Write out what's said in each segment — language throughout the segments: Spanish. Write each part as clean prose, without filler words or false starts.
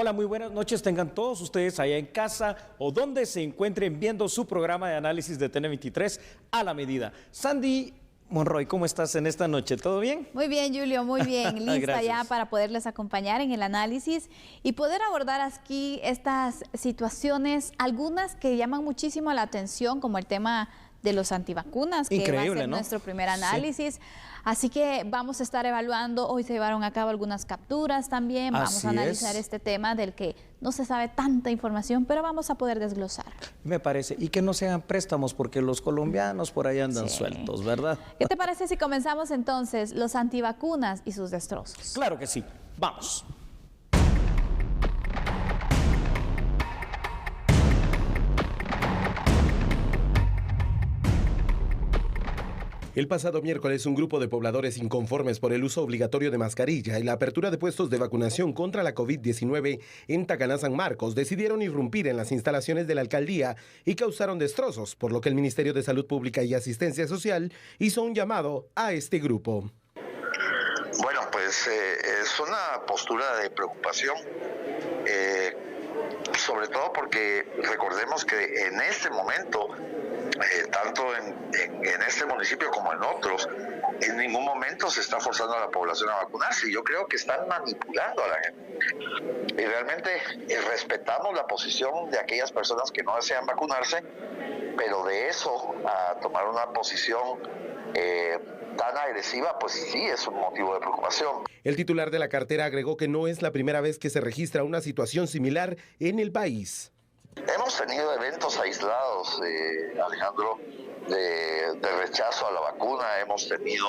Hola, muy buenas noches. Tengan todos ustedes allá en casa o donde se encuentren viendo su programa de análisis de TN23 a la medida. Sandy Monroy, ¿cómo estás en esta noche? ¿Todo bien? Muy bien, Julio, muy bien. Lista ya para poderles acompañar en el análisis y poder abordar aquí estas situaciones, algunas que llaman muchísimo la atención, como el tema de los antivacunas, que va a ser nuestro primer análisis. Sí. Así que vamos a estar evaluando, hoy se llevaron a cabo algunas capturas también, vamos a analizar este tema del que no se sabe tanta información, pero vamos a poder desglosar. Me parece, y que no sean préstamos, porque los colombianos por ahí andan sueltos, ¿verdad? ¿Qué te parece si comenzamos entonces los antivacunas y sus destrozos? Claro que sí, vamos. El pasado miércoles, un grupo de pobladores inconformes por el uso obligatorio de mascarilla y la apertura de puestos de vacunación contra la COVID-19 en Tacaná, San Marcos, decidieron irrumpir en las instalaciones de la alcaldía y causaron destrozos, por lo que el Ministerio de Salud Pública y Asistencia Social hizo un llamado a este grupo. Bueno, pues es una postura de preocupación, sobre todo porque recordemos que en este momento, tanto en este municipio como en otros, en ningún momento se está forzando a la población a vacunarse. Yo creo que están manipulando a la gente. Y realmente respetamos la posición de aquellas personas que no desean vacunarse, pero de eso a tomar una posición tan agresiva, pues sí es un motivo de preocupación. El titular de la cartera agregó que no es la primera vez que se registra una situación similar en el país. Hemos tenido eventos aislados, Alejandro, de rechazo a la vacuna. Hemos tenido,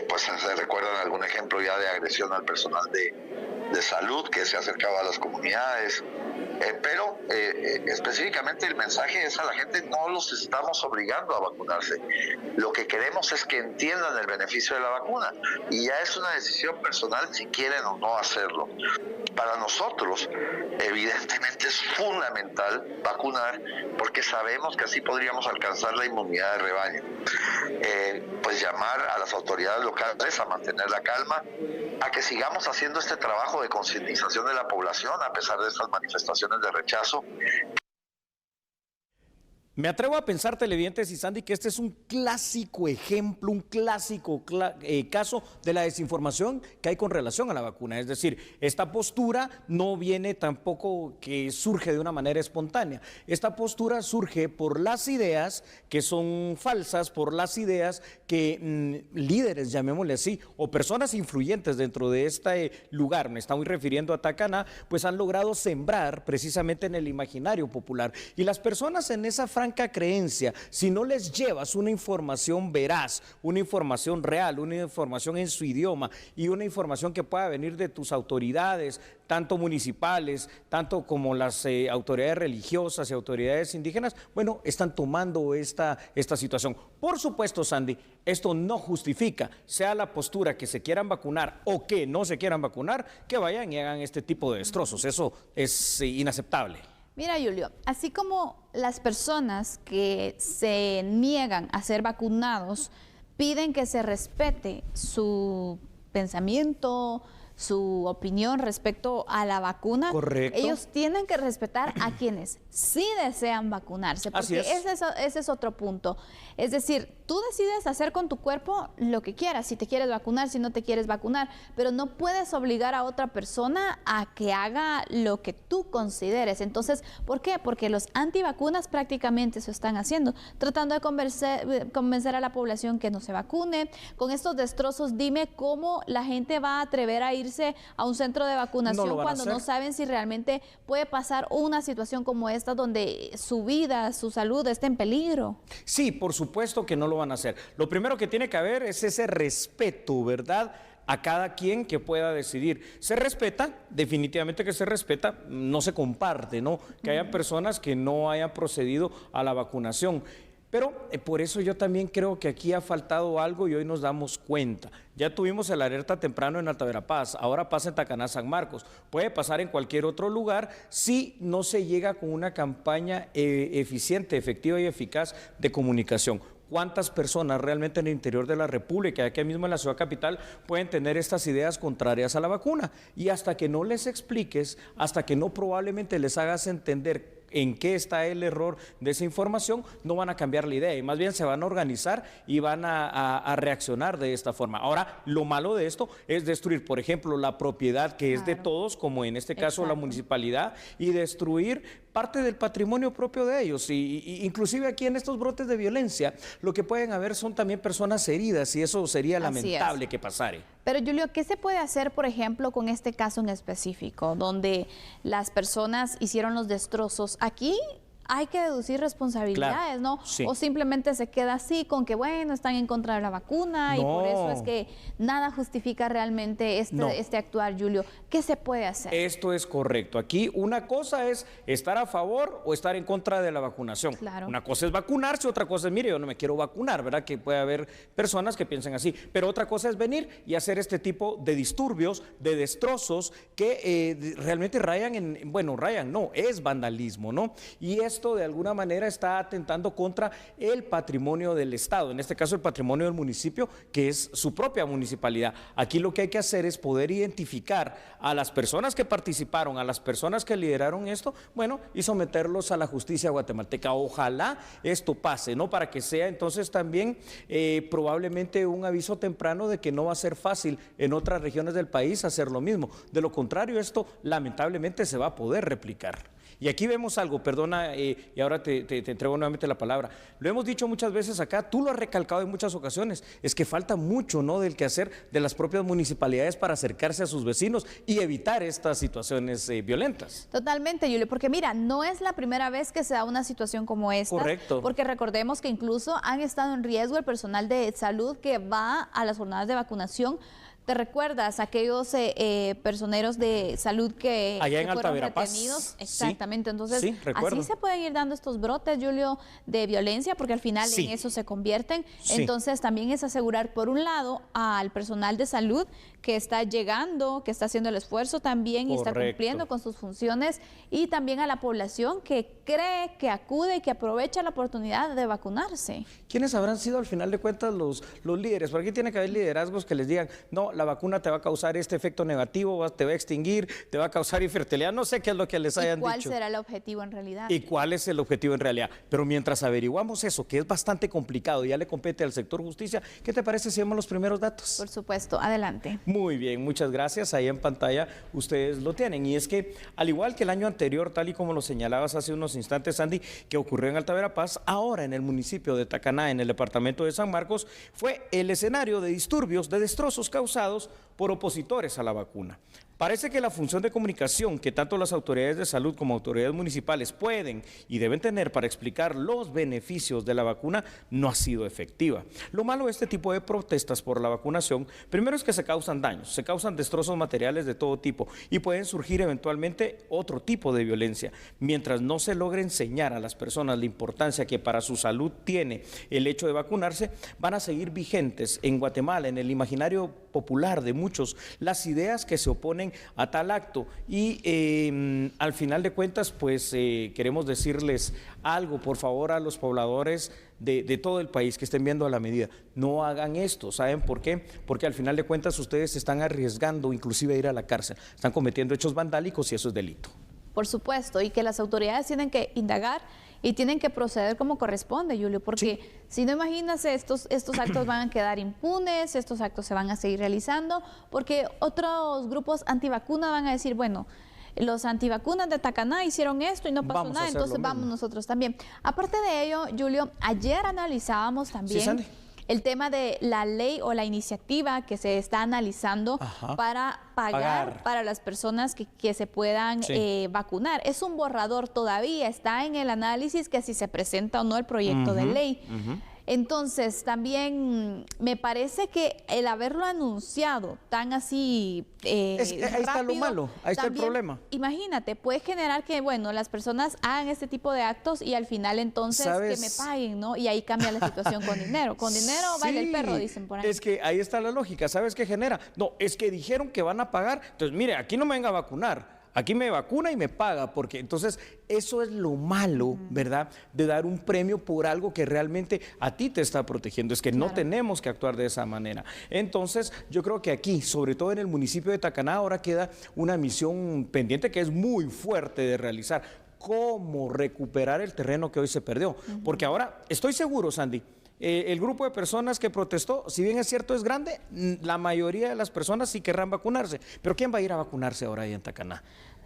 pues se recuerdan algún ejemplo ya de agresión al personal de salud que se acercaba a las comunidades. Pero específicamente el mensaje es a la gente: no los estamos obligando a vacunarse. Lo que queremos es que entiendan el beneficio de la vacuna, y ya es una decisión personal si quieren o no hacerlo. Para nosotros, evidentemente es fundamental vacunar, porque sabemos que así podríamos alcanzar la inmunidad de rebaño. Pues llamar a las autoridades locales a mantener la calma, a que sigamos haciendo este trabajo de concientización de la población a pesar de estas manifestaciones de rechazo. Me atrevo a pensar, televidentes y Sandy, que este es un clásico ejemplo, un clásico caso de la desinformación que hay con relación a la vacuna. Es decir, esta postura no viene tampoco que surge de una manera espontánea. Esta postura surge por las ideas que son falsas, por las ideas que líderes, llamémosle así, o personas influyentes dentro de este lugar, me estoy refiriendo a Tacaná, pues han logrado sembrar precisamente en el imaginario popular. Y las personas en esa franca creencia, si no les llevas una información veraz, una información real, una información en su idioma y una información que pueda venir de tus autoridades, tanto municipales, tanto como las autoridades religiosas y autoridades indígenas, bueno, están tomando esta situación. Por supuesto, Sandy, esto no justifica, sea la postura que se quieran vacunar o que no se quieran vacunar, que vayan y hagan este tipo de destrozos. Eso es inaceptable. Mira, Julio, así como las personas que se niegan a ser vacunados piden que se respete su pensamiento, su opinión respecto a la vacuna, correcto, ellos tienen que respetar a quienes sí desean vacunarse, porque ese es otro punto. Es decir, tú decides hacer con tu cuerpo lo que quieras, si te quieres vacunar, si no te quieres vacunar, pero no puedes obligar a otra persona a que haga lo que tú consideres. Entonces, ¿por qué? Porque los antivacunas prácticamente eso están haciendo, tratando de convencer a la población que no se vacune. Con estos destrozos, dime cómo la gente va a atrever a irse a un centro de vacunación cuando no saben si realmente puede pasar una situación como esta donde su vida, su salud esté en peligro. Sí, por supuesto que no lo van a hacer. Lo primero que tiene que haber es ese respeto, ¿verdad?, a cada quien que pueda decidir. Se respeta, definitivamente que se respeta, no se comparte, ¿no? Que haya personas que no hayan procedido a la vacunación. Pero por eso yo también creo que aquí ha faltado algo y hoy nos damos cuenta. Ya tuvimos el alerta temprano en Alta Verapaz, ahora pasa en Tacaná, San Marcos. Puede pasar en cualquier otro lugar si no se llega con una campaña eficiente, efectiva y eficaz de comunicación. cuántas personas realmente en el interior de la República, aquí mismo en la ciudad capital, pueden tener estas ideas contrarias a la vacuna. Y hasta que no les expliques, hasta que no probablemente les hagas entender en qué está el error de esa información, no van a cambiar la idea y más bien se van a organizar y van a reaccionar de esta forma. Ahora, lo malo de esto es destruir, por ejemplo, la propiedad que es de todos, como en este caso la municipalidad, y destruir parte del patrimonio propio de ellos. Y inclusive aquí en estos brotes de violencia, lo que pueden haber son también personas heridas y eso sería lamentable que pasare. Pero Julio, ¿qué se puede hacer, por ejemplo, con este caso en específico, donde las personas hicieron los destrozos? Aquí hay que deducir responsabilidades, ¿no? Sí. O simplemente se queda así con que, bueno, están en contra de la vacuna y por eso es que nada justifica realmente este actuar, Julio. ¿Qué se puede hacer? Esto es correcto. Aquí una cosa es estar a favor o estar en contra de la vacunación. Claro. Una cosa es vacunarse, otra cosa es, mire, yo no me quiero vacunar, ¿verdad? Que puede haber personas que piensen así. Pero otra cosa es venir y hacer este tipo de disturbios, de destrozos que realmente es vandalismo, ¿no? Y esto de alguna manera está atentando contra el patrimonio del Estado, en este caso el patrimonio del municipio, que es su propia municipalidad. Aquí lo que hay que hacer es poder identificar a las personas que participaron, a las personas que lideraron esto, bueno, y someterlos a la justicia guatemalteca. Ojalá esto pase, ¿no? Para que sea entonces también probablemente un aviso temprano de que no va a ser fácil en otras regiones del país hacer lo mismo. De lo contrario, esto lamentablemente se va a poder replicar. Y aquí vemos algo, perdona, y ahora te entrego nuevamente la palabra. Lo hemos dicho muchas veces acá, tú lo has recalcado en muchas ocasiones, es que falta mucho, ¿no?, del quehacer de las propias municipalidades para acercarse a sus vecinos y evitar estas situaciones violentas. Totalmente, Julio, porque mira, no es la primera vez que se da una situación como esta. Correcto. Porque recordemos que incluso han estado en riesgo el personal de salud que va a las jornadas de vacunación. ¿Te recuerdas aquellos personeros de salud que allá en fueron Altaverapaz? retenidos? Exactamente. Entonces, sí, así se pueden ir dando estos brotes, Julio, de violencia, porque al final en eso se convierten. Sí. Entonces, también es asegurar, por un lado, al personal de salud que está llegando, que está haciendo el esfuerzo también y está cumpliendo con sus funciones, y también a la población que cree, que acude y que aprovecha la oportunidad de vacunarse. ¿Quiénes habrán sido al final de cuentas los líderes? Porque aquí tiene que haber liderazgos que les digan, no, la vacuna te va a causar este efecto negativo, te va a extinguir, te va a causar infertilidad, no sé qué es lo que les hayan dicho. ¿Y cuál será el objetivo en realidad? ¿Y cuál es el objetivo en realidad? Pero mientras averiguamos eso, que es bastante complicado, ya le compete al sector justicia, ¿qué te parece si vemos los primeros datos? Por supuesto, adelante. Muy bien, muchas gracias. Ahí en pantalla ustedes lo tienen. Y es que, al igual que el año anterior, tal y como lo señalabas hace unos instantes, Sandy, que ocurrió en Altaverapaz, ahora en el municipio de Tacaná, en el departamento de San Marcos, fue el escenario de disturbios, de destrozos causados por opositores a la vacuna. Parece que la función de comunicación que tanto las autoridades de salud como autoridades municipales pueden y deben tener para explicar los beneficios de la vacuna no ha sido efectiva. Lo malo de este tipo de protestas por la vacunación, primero es que se causan daños, se causan destrozos materiales de todo tipo y pueden surgir eventualmente otro tipo de violencia. Mientras no se logre enseñar a las personas la importancia que para su salud tiene el hecho de vacunarse, van a seguir vigentes en Guatemala, en el imaginario popular de muchos, las ideas que se oponen a tal acto. Y al final de cuentas, pues queremos decirles algo, por favor, a los pobladores de todo el país que estén viendo a la medida. No hagan esto. ¿Saben por qué? Porque al final de cuentas ustedes se están arriesgando inclusive a ir a la cárcel. Están cometiendo hechos vandálicos y eso es delito. Por supuesto, y que las autoridades tienen que indagar y tienen que proceder como corresponde, Julio, porque si no, imagínate, estos actos van a quedar impunes, estos actos se van a seguir realizando, porque otros grupos antivacunas van a decir, bueno, los antivacunas de Tacaná hicieron esto y no pasó nada, entonces vamos nosotros también. Aparte de ello, Julio, ayer analizábamos también el tema de la ley o la iniciativa que se está analizando para pagar para las personas que se puedan vacunar. Es un borrador todavía, está en el análisis que si se presenta o no el proyecto de ley. Entonces, también me parece que el haberlo anunciado tan así ahí está lo malo, ahí está el problema. Imagínate, puede generar que, bueno, las personas hagan este tipo de actos y al final entonces que me paguen, ¿no? Y ahí cambia la situación con dinero. Con dinero baila el perro, dicen por ahí. Es que ahí está la lógica. ¿Sabes qué genera? No, es que dijeron que van a pagar. Entonces, mire, aquí no me venga a vacunar. Aquí me vacuna y me paga, porque entonces eso es lo malo, ¿verdad? De dar un premio por algo que realmente a ti te está protegiendo. Es que no tenemos que actuar de esa manera. Entonces, yo creo que aquí, sobre todo en el municipio de Tacaná, ahora queda una misión pendiente que es muy fuerte de realizar. ¿Cómo recuperar el terreno que hoy se perdió? Porque ahora, estoy seguro, Sandy, el grupo de personas que protestó, si bien es cierto es grande, la mayoría de las personas sí querrán vacunarse. Pero ¿quién va a ir a vacunarse ahora ahí en Tacaná?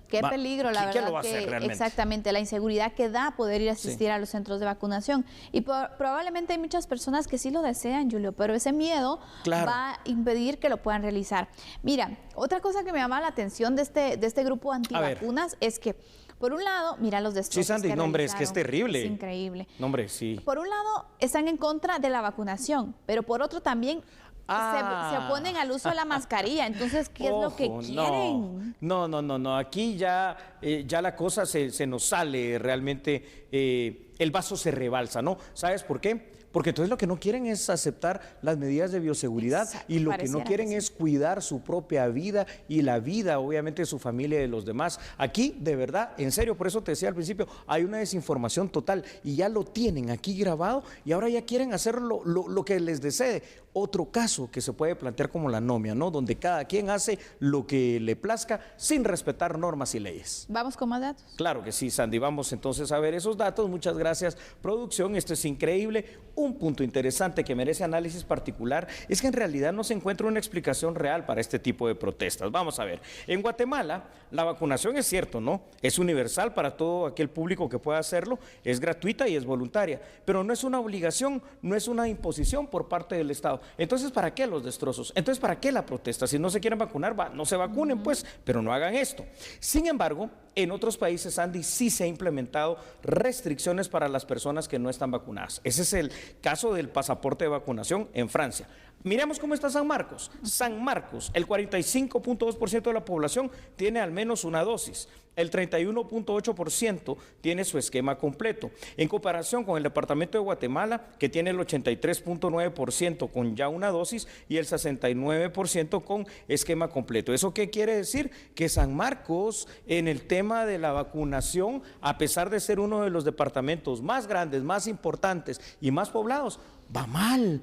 Qué peligro, la verdad. ¿Quién lo va a hacer que realmente? exactamente, la inseguridad que da poder ir a asistir a los centros de vacunación. Y probablemente hay muchas personas que sí lo desean, Julio, pero ese miedo va a impedir que lo puedan realizar. Mira, otra cosa que me llama la atención de este grupo antivacunas es que, por un lado, mira los destrozos. Sí, Sandy, no, hombre, es que es terrible. Es increíble. No, hombre, sí. Por un lado, están en contra de la vacunación, pero por otro también se oponen al uso de la mascarilla. Entonces, ¿qué es lo que quieren? No. Aquí ya la cosa se nos sale realmente, el vaso se rebalsa, ¿no? ¿Sabes por qué? Porque entonces lo que no quieren es aceptar las medidas de bioseguridad. Exacto, y lo que no quieren que sí. es cuidar su propia vida y la vida, obviamente, de su familia y de los demás. Aquí, de verdad, en serio, por eso te decía al principio, hay una desinformación total y ya lo tienen aquí grabado y ahora ya quieren hacer lo que les desee. Otro caso que se puede plantear como la anomia, ¿no? Donde cada quien hace lo que le plazca sin respetar normas y leyes. ¿Vamos con más datos? Claro que sí, Sandy. Vamos entonces a ver esos datos. Muchas gracias, producción. Esto es increíble. Un punto interesante que merece análisis particular es que en realidad no se encuentra una explicación real para este tipo de protestas. Vamos a ver. En Guatemala, la vacunación es cierto, ¿no? Es universal para todo aquel público que pueda hacerlo, es gratuita y es voluntaria, pero no es una obligación, no es una imposición por parte del Estado. Entonces, ¿para qué los destrozos? Entonces, ¿para qué la protesta? Si no se quieren vacunar, no se vacunen, pues, pero no hagan esto. Sin embargo, en otros países, Andy, sí se ha implementado restricciones para las personas que no están vacunadas. Ese es el caso del pasaporte de vacunación en Francia. Miremos cómo está San Marcos. San Marcos, el 45.2% de la población tiene al menos una dosis. El 31.8% tiene su esquema completo. En comparación con el departamento de Guatemala, que tiene el 83.9% con ya una dosis y el 69% con esquema completo. ¿Eso qué quiere decir? Que San Marcos, en el tema de la vacunación, a pesar de ser uno de los departamentos más grandes, más importantes y más poblados, va mal,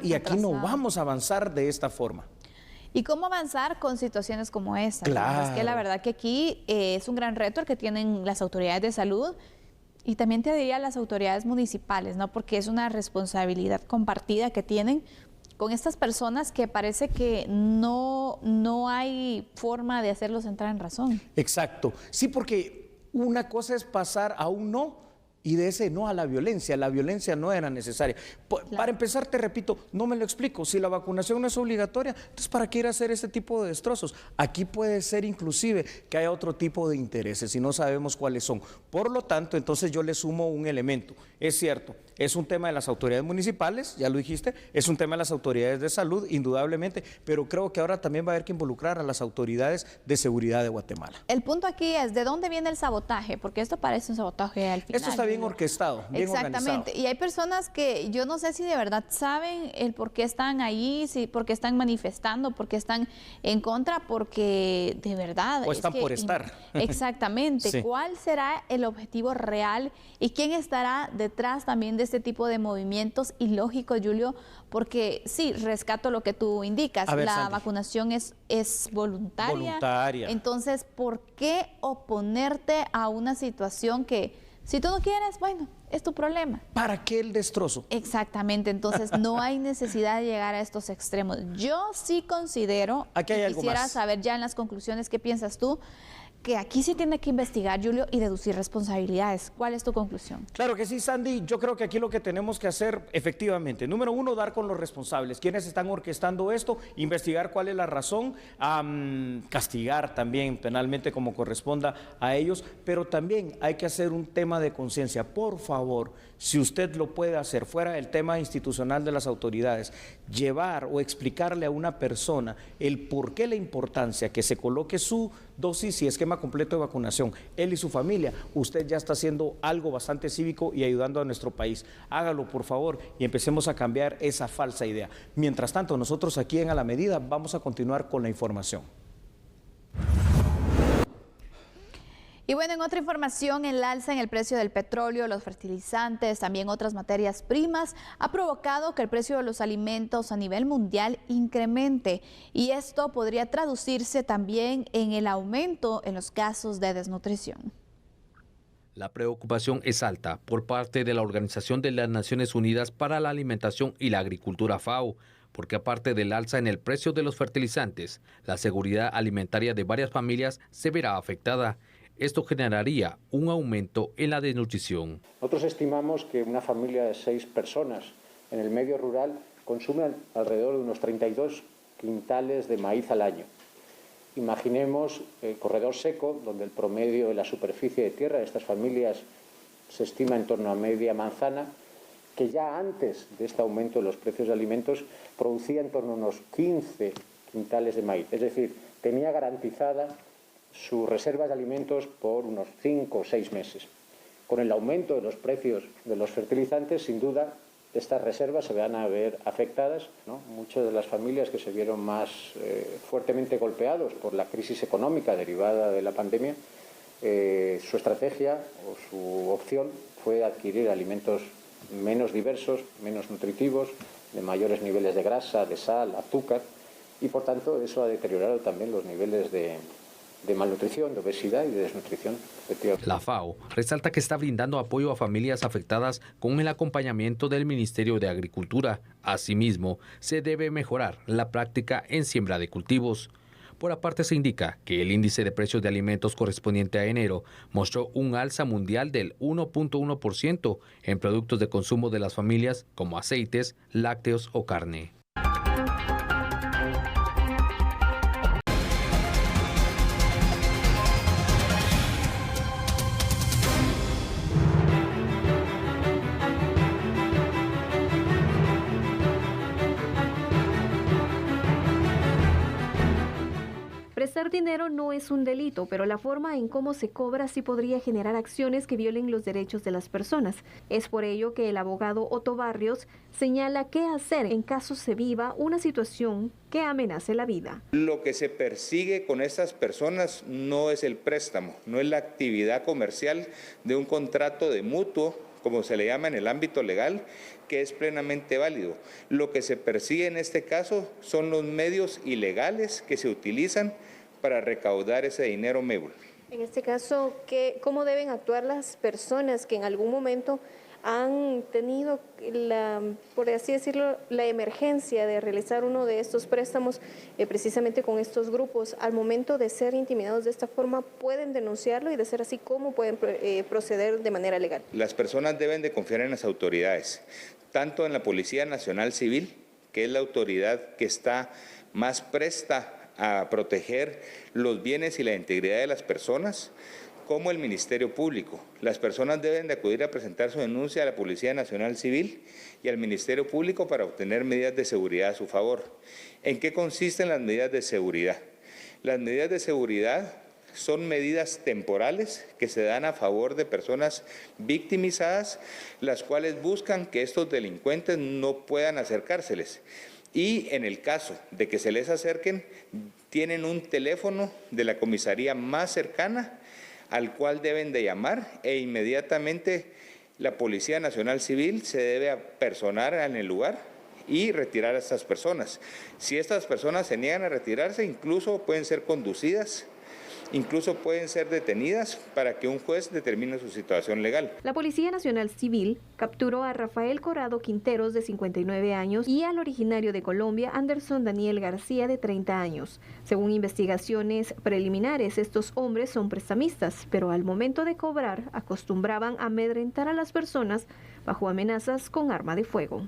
y aquí no vamos a avanzar de esta forma. ¿Y cómo avanzar con situaciones como esta? Claro. Es que la verdad que aquí es un gran reto el que tienen las autoridades de salud y también te diría las autoridades municipales, ¿no? Porque es una responsabilidad compartida que tienen con estas personas que parece que no hay forma de hacerlos entrar en razón. Exacto. Sí, porque una cosa es pasar a un no y de ese no a la violencia no era necesaria. Para empezar, te repito, no me lo explico, si la vacunación no es obligatoria, entonces ¿para qué ir a hacer este tipo de destrozos? Aquí puede ser inclusive que haya otro tipo de intereses y no sabemos cuáles son. Por lo tanto, entonces yo le sumo un elemento. Es cierto, es un tema de las autoridades municipales, ya lo dijiste, es un tema de las autoridades de salud, indudablemente, pero creo que ahora también va a haber que involucrar a las autoridades de seguridad de Guatemala. El punto aquí es, ¿de dónde viene el sabotaje? Porque esto parece un sabotaje al final. Esto está bien orquestado, bien Exactamente. organizado. Y hay personas que yo no sé si de verdad saben el por qué están ahí, si por qué están manifestando, por qué están en contra, porque de verdad... O están por estar. Exactamente. Sí. ¿Cuál será el objetivo real y quién estará detrás también de este tipo de movimientos ilógicos, Julio? Porque sí, rescato lo que tú indicas, A ver, la Sandy. vacunación es voluntaria. Voluntaria. Entonces, ¿por qué oponerte a una situación que... Si tú no quieres, bueno, es tu problema? ¿Para qué el destrozo? Exactamente, entonces no hay necesidad de llegar a estos extremos. Yo sí considero, Aquí hay y algo quisiera más. saber ya en las conclusiones qué piensas tú, que aquí sí tiene que investigar, Julio, y deducir responsabilidades. ¿Cuál es tu conclusión? Claro que sí, Sandy. Yo creo que aquí lo que tenemos que hacer, efectivamente, número uno, dar con los responsables. ¿Quiénes están orquestando esto? Investigar cuál es la razón, castigar también penalmente como corresponda a ellos, pero también hay que hacer un tema de conciencia. Por favor, si usted lo puede hacer, fuera del tema institucional de las autoridades, llevar o explicarle a una persona el por qué la importancia que se coloque su dosis y esquema completo de vacunación, él y su familia, usted ya está haciendo algo bastante cívico y ayudando a nuestro país. Hágalo, por favor, y empecemos a cambiar esa falsa idea. Mientras tanto, nosotros aquí en A la Medida vamos a continuar con la información. Y bueno, en otra información, el alza en el precio del petróleo, los fertilizantes, también otras materias primas, ha provocado que el precio de los alimentos a nivel mundial incremente. Y esto podría traducirse también en el aumento en los casos de desnutrición. La preocupación es alta por parte de la Organización de las Naciones Unidas para la Alimentación y la Agricultura, FAO, porque aparte del alza en el precio de los fertilizantes, la seguridad alimentaria de varias familias se verá afectada. Esto generaría un aumento en la desnutrición. Nosotros estimamos que una familia de 6 personas en el medio rural consume alrededor de unos 32 quintales de maíz al año. Imaginemos el corredor seco, donde el promedio de la superficie de tierra de estas familias se estima en torno a media manzana, que ya antes de este aumento de los precios de alimentos producía en torno a unos 15 quintales de maíz. Es decir, tenía garantizada sus reservas de alimentos por unos 5 o 6 meses. Con el aumento de los precios de los fertilizantes, sin duda, estas reservas se van a ver afectadas, ¿no? Muchas de las familias que se vieron más fuertemente golpeados por la crisis económica derivada de la pandemia, su estrategia o su opción fue adquirir alimentos menos diversos, menos nutritivos, de mayores niveles de grasa, de sal, azúcar, y por tanto eso ha deteriorado también los niveles de malnutrición, de obesidad y de desnutrición. La FAO resalta que está brindando apoyo a familias afectadas con el acompañamiento del Ministerio de Agricultura. Asimismo, se debe mejorar la práctica en siembra de cultivos. Por aparte, se indica que el índice de precios de alimentos correspondiente a enero mostró un alza mundial del 1.1% en productos de consumo de las familias como aceites, lácteos o carne. Prestar dinero no es un delito, pero la forma en cómo se cobra sí podría generar acciones que violen los derechos de las personas. Es por ello que el abogado Otto Barrios señala qué hacer en caso se viva una situación que amenace la vida. Lo que se persigue con estas personas no es el préstamo, no es la actividad comercial de un contrato de mutuo, como se le llama en el ámbito legal, que es plenamente válido. Lo que se persigue en este caso son los medios ilegales que se utilizan para recaudar ese dinero mébulo. En este caso, ¿cómo deben actuar las personas que en algún momento han tenido, por así decirlo, la emergencia de realizar uno de estos préstamos precisamente con estos grupos? Al momento de ser intimidados de esta forma, ¿pueden denunciarlo? Y de ser así, ¿cómo pueden proceder de manera legal? Las personas deben de confiar en las autoridades, tanto en la Policía Nacional Civil, que es la autoridad que está más presta a proteger los bienes y la integridad de las personas, como el Ministerio Público. Las personas deben de acudir a presentar su denuncia a la Policía Nacional Civil y al Ministerio Público para obtener medidas de seguridad a su favor. ¿En qué consisten las medidas de seguridad? Las medidas de seguridad son medidas temporales que se dan a favor de personas victimizadas, las cuales buscan que estos delincuentes no puedan acercárseles. Y en el caso de que se les acerquen, tienen un teléfono de la comisaría más cercana al cual deben de llamar e inmediatamente la Policía Nacional Civil se debe apersonar en el lugar y retirar a estas personas. Si estas personas se niegan a retirarse, incluso pueden ser conducidas, incluso pueden ser detenidas para que un juez determine su situación legal. La Policía Nacional Civil capturó a Rafael Corrado Quinteros, de 59 años, y al originario de Colombia, Anderson Daniel García, de 30 años. Según investigaciones preliminares, estos hombres son prestamistas, pero al momento de cobrar acostumbraban a amedrentar a las personas bajo amenazas con arma de fuego.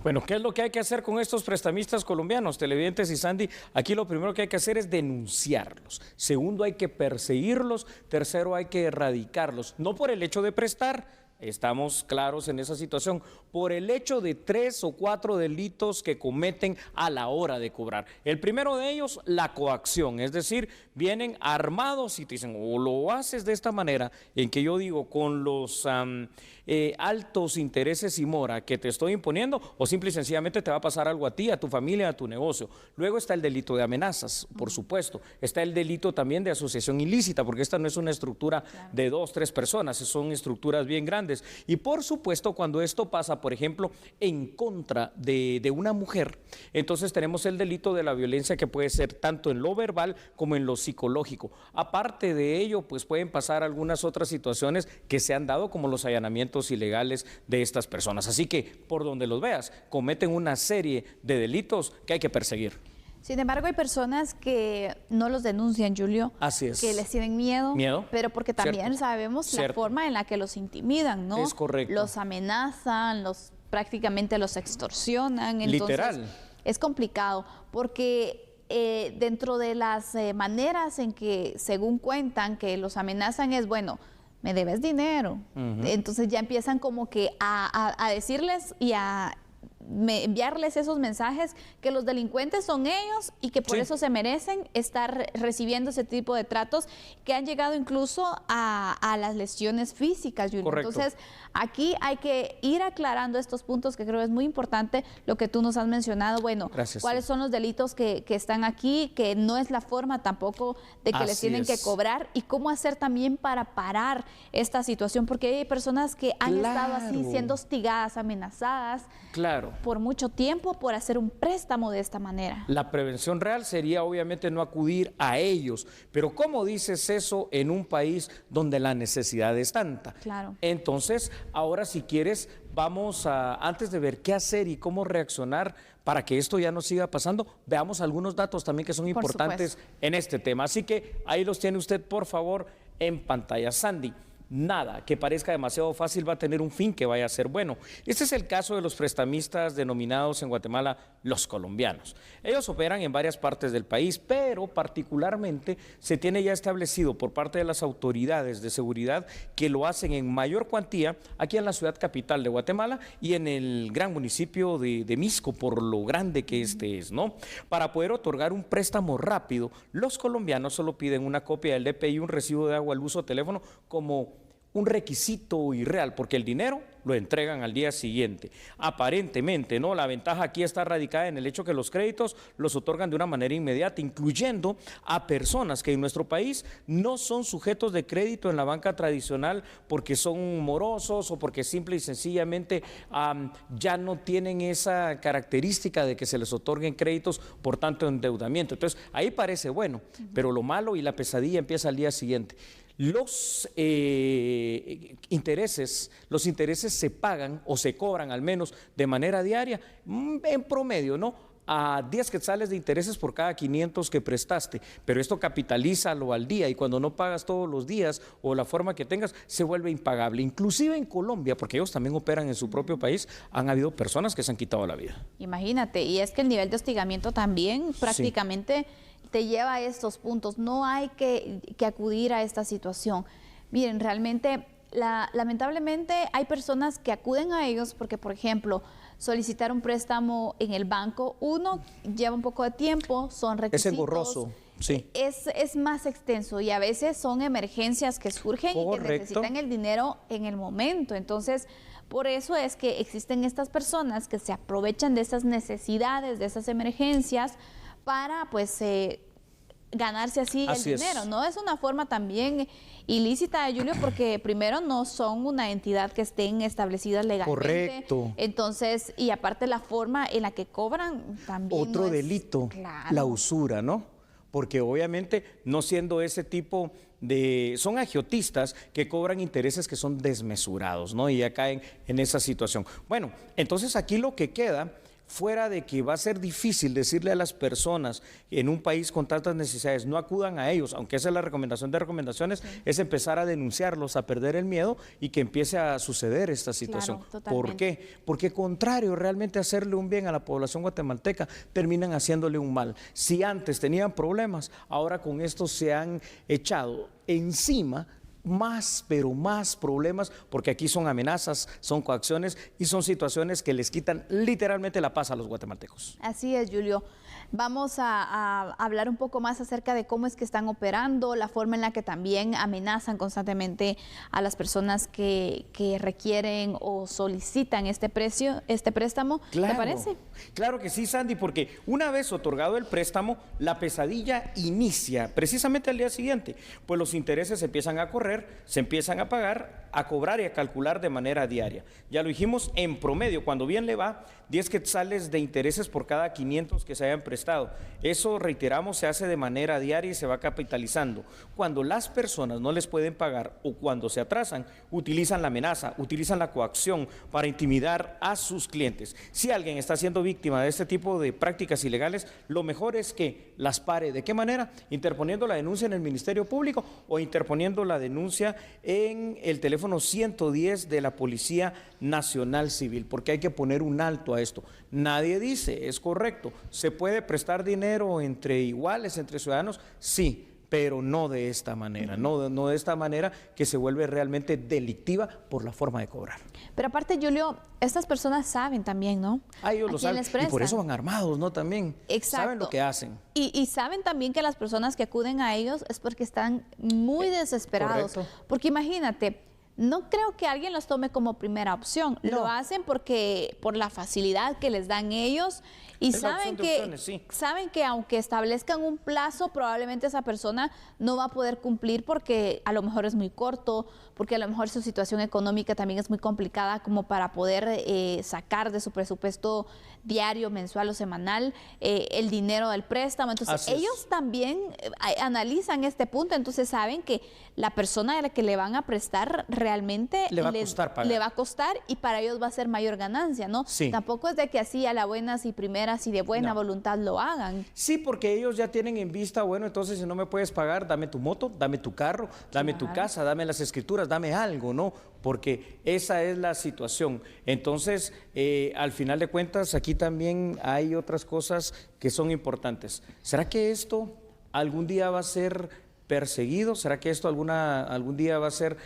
Bueno, ¿qué es lo que hay que hacer con estos prestamistas colombianos, televidentes y Sandy? Aquí lo primero que hay que hacer es denunciarlos. Segundo, hay que perseguirlos. Tercero, hay que erradicarlos. No por el hecho de prestar, estamos claros en esa situación, por el hecho de 3 o 4 delitos que cometen a la hora de cobrar. El primero de ellos, la coacción, es decir, vienen armados y te dicen, o lo haces de esta manera, en que yo digo, con los altos intereses y mora que te estoy imponiendo, o simple y sencillamente te va a pasar algo a ti, a tu familia, a tu negocio. Luego está el delito de amenazas, por supuesto. Está el delito también de asociación ilícita, porque esta no es una estructura de 2, 3 personas, son estructuras bien grandes. Y por supuesto, cuando esto pasa, por ejemplo, en contra de una mujer, entonces tenemos el delito de la violencia, que puede ser tanto en lo verbal como en lo psicológico. Aparte de ello, pues pueden pasar algunas otras situaciones que se han dado, como los allanamientos ilegales de estas personas. Así que, por donde los veas, cometen una serie de delitos que hay que perseguir. Sin embargo, hay personas que no los denuncian, Julio. Así es. Que les tienen miedo. Miedo. Pero porque también sabemos la forma en la que los intimidan, ¿no? Es correcto. Los amenazan, prácticamente los extorsionan. Entonces, literal. Es complicado porque dentro de las maneras en que, según cuentan, que los amenazan es, bueno, me debes dinero. Entonces ya empiezan como que a decirles y a enviarles esos mensajes que los delincuentes son ellos y que por eso se merecen estar recibiendo ese tipo de tratos que han llegado incluso a las lesiones físicas, Julio. Entonces, aquí hay que ir aclarando estos puntos que creo que es muy importante lo que tú nos has mencionado. Bueno, cuáles son los delitos que están aquí, que no es la forma tampoco de que les tienen que cobrar y cómo hacer también para parar esta situación, porque hay personas que han estado así siendo hostigadas, amenazadas. Por mucho tiempo por hacer un préstamo de esta manera. La prevención real sería obviamente no acudir a ellos, pero ¿cómo dices eso en un país donde la necesidad es tanta? Entonces, ahora si quieres, vamos a, antes de ver qué hacer y cómo reaccionar para que esto ya no siga pasando, veamos algunos datos también que son importantes en este tema. Así que ahí los tiene usted, por favor, en pantalla. Sandy. Nada que parezca demasiado fácil va a tener un fin que vaya a ser bueno. Este es el caso de los prestamistas denominados en Guatemala los colombianos. Ellos operan en varias partes del país, pero particularmente se tiene ya establecido por parte de las autoridades de seguridad que lo hacen en mayor cuantía aquí en la ciudad capital de Guatemala y en el gran municipio de Misco, por lo grande que este es, ¿no? Para poder otorgar un préstamo rápido, los colombianos solo piden una copia del DPI y un recibo de agua, luz o teléfono como un requisito irreal, porque el dinero lo entregan al día siguiente. Aparentemente, ¿no? La ventaja aquí está radicada en el hecho que los créditos los otorgan de una manera inmediata, incluyendo a personas que en nuestro país no son sujetos de crédito en la banca tradicional porque son morosos o porque simple y sencillamente ya no tienen esa característica de que se les otorguen créditos por tanto endeudamiento. Entonces, ahí parece bueno, pero lo malo y la pesadilla empieza al día siguiente. Los intereses se pagan o se cobran al menos de manera diaria, en promedio, ¿no? A 10 quetzales de intereses por cada 500 que prestaste, pero esto capitalízalo al día y cuando no pagas todos los días o la forma que tengas, se vuelve impagable. Inclusive en Colombia, porque ellos también operan en su propio país, han habido personas que se han quitado la vida. Imagínate, y es que el nivel de hostigamiento también prácticamente te lleva a estos puntos. No hay que acudir a esta situación. Miren, realmente, lamentablemente hay personas que acuden a ellos porque, por ejemplo, solicitar un préstamo en el banco, uno, lleva un poco de tiempo, son requisitos. Es engorroso. Sí. Es más extenso y a veces son emergencias que surgen y que necesitan el dinero en el momento. Entonces, por eso es que existen estas personas que se aprovechan de esas necesidades, de esas emergencias, para pues ganarse así el dinero, ¿no? Es una forma también ilícita, Julio, porque primero no son una entidad que estén establecidas legalmente. Entonces, y aparte la forma en la que cobran también. Otro delito, la usura, ¿no? Porque obviamente no siendo ese tipo son agiotistas que cobran intereses que son desmesurados, ¿no? Y ya caen en esa situación. Bueno, entonces aquí lo que queda, fuera de que va a ser difícil decirle a las personas en un país con tantas necesidades, no acudan a ellos, aunque esa es la recomendación de recomendaciones, es empezar a denunciarlos, a perder el miedo y que empiece a suceder esta situación. ¿Por qué? Porque contrario realmente a hacerle un bien a la población guatemalteca, terminan haciéndole un mal. Si antes tenían problemas, ahora con esto se han echado encima más, pero más problemas, porque aquí son amenazas, son coacciones y son situaciones que les quitan literalmente la paz a los guatemaltecos. Así es, Julio. Vamos a hablar un poco más acerca de cómo es que están operando, la forma en la que también amenazan constantemente a las personas que requieren o solicitan este préstamo. Claro, ¿Te parece? Claro que sí, Sandy, porque una vez otorgado el préstamo, la pesadilla inicia precisamente al día siguiente, pues los intereses empiezan a correr, se empiezan a pagar, a cobrar y a calcular de manera diaria. Ya lo dijimos, en promedio, cuando bien le va, 10 quetzales de intereses por cada 500 que se hayan prestado. Eso, reiteramos, se hace de manera diaria y se va capitalizando. Cuando las personas no les pueden pagar o cuando se atrasan, utilizan la amenaza, utilizan la coacción para intimidar a sus clientes. Si alguien está siendo víctima de este tipo de prácticas ilegales, lo mejor es que las pare. ¿De qué manera? Interponiendo la denuncia en el Ministerio Público o interponiendo la denuncia en el teléfono 110 de la Policía Nacional Civil, porque hay que poner un alto a esto. Nadie dice, es correcto, ¿se puede prestar dinero entre iguales, entre ciudadanos? Sí, pero no de esta manera, no de esta manera que se vuelve realmente delictiva por la forma de cobrar. Pero aparte, Julio, estas personas saben también, ¿no? Ellos lo saben, y por eso van armados, ¿no? También. Exacto. Saben lo que hacen. Y saben también que las personas que acuden a ellos es porque están muy desesperados. Correcto. Porque imagínate, no creo que alguien los tome como primera opción. No. Lo hacen porque por la facilidad que les dan ellos y Es la opción de opciones, sí. saben que aunque establezcan un plazo, probablemente esa persona no va a poder cumplir porque a lo mejor es muy corto, porque a lo mejor su situación económica también es muy complicada como para poder sacar de su presupuesto diario, mensual o semanal el dinero del préstamo. Entonces ellos también analizan este punto, entonces saben que la persona a la que le van a prestar realmente le va a costar pagar. Le va a costar y para ellos va a ser mayor ganancia, ¿no? Sí. Tampoco es de que así a la buenas y primeras y de buena voluntad lo hagan. Sí, porque ellos ya tienen en vista, bueno, entonces si no me puedes pagar, dame tu moto, dame tu carro, dame tu casa, dame las escrituras, dame algo, ¿no? Porque esa es la situación. Entonces, al final de cuentas, aquí también hay otras cosas que son importantes. ¿Será que esto algún día va a ser perseguido? ¿Será que esto algún día va a ser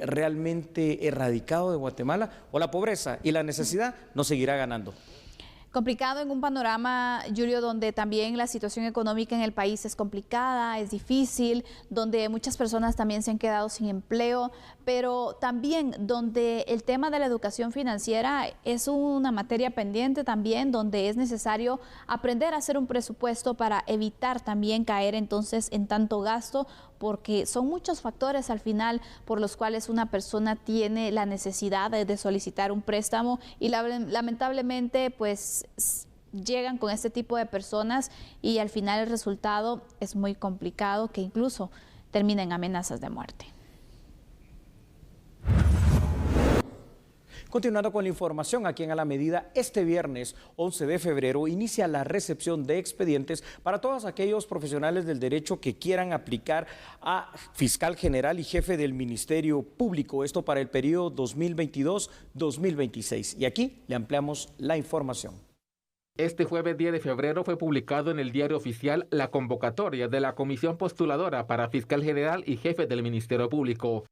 realmente erradicado de Guatemala? ¿O la pobreza y la necesidad nos seguirá ganando? Complicado en un panorama, Julio, donde también la situación económica en el país es complicada, es difícil, donde muchas personas también se han quedado sin empleo, pero también donde el tema de la educación financiera es una materia pendiente también, donde es necesario aprender a hacer un presupuesto para evitar también caer entonces en tanto gasto, porque son muchos factores al final por los cuales una persona tiene la necesidad de solicitar un préstamo y lamentablemente pues llegan con este tipo de personas y al final el resultado es muy complicado, que incluso termina en amenazas de muerte. Continuando con la información, aquí en A la Medida, este viernes 11 de febrero inicia la recepción de expedientes para todos aquellos profesionales del derecho que quieran aplicar a fiscal general y jefe del Ministerio Público, esto para el periodo 2022-2026. Y aquí le ampliamos la información. Este jueves 10 de febrero fue publicado en el Diario Oficial la convocatoria de la Comisión Postuladora para Fiscal General y Jefe del Ministerio Público.